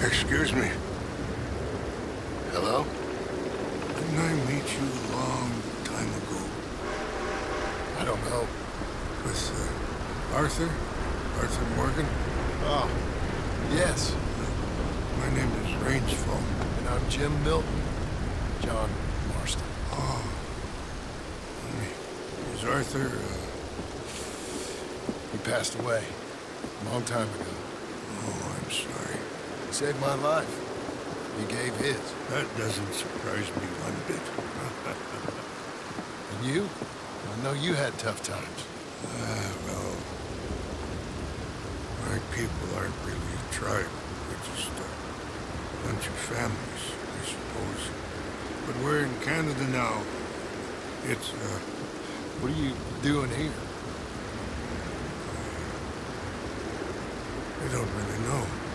Excuse me. Hello? Didn't I meet you a long time ago? I don't know. With, Arthur? Arthur Morgan? Oh, yes. My name is Rangefall. And I'm Jim Milton. John Marston. Oh. Is Arthur, He passed away a long time ago. Oh, I'm sorry. He saved my life. He gave his. That doesn't surprise me one bit. And you? I know you had tough times. Well, my people aren't really a tribe. We're just a bunch of families, I suppose. But we're in Canada now. It's, What are you doing here? I don't really know.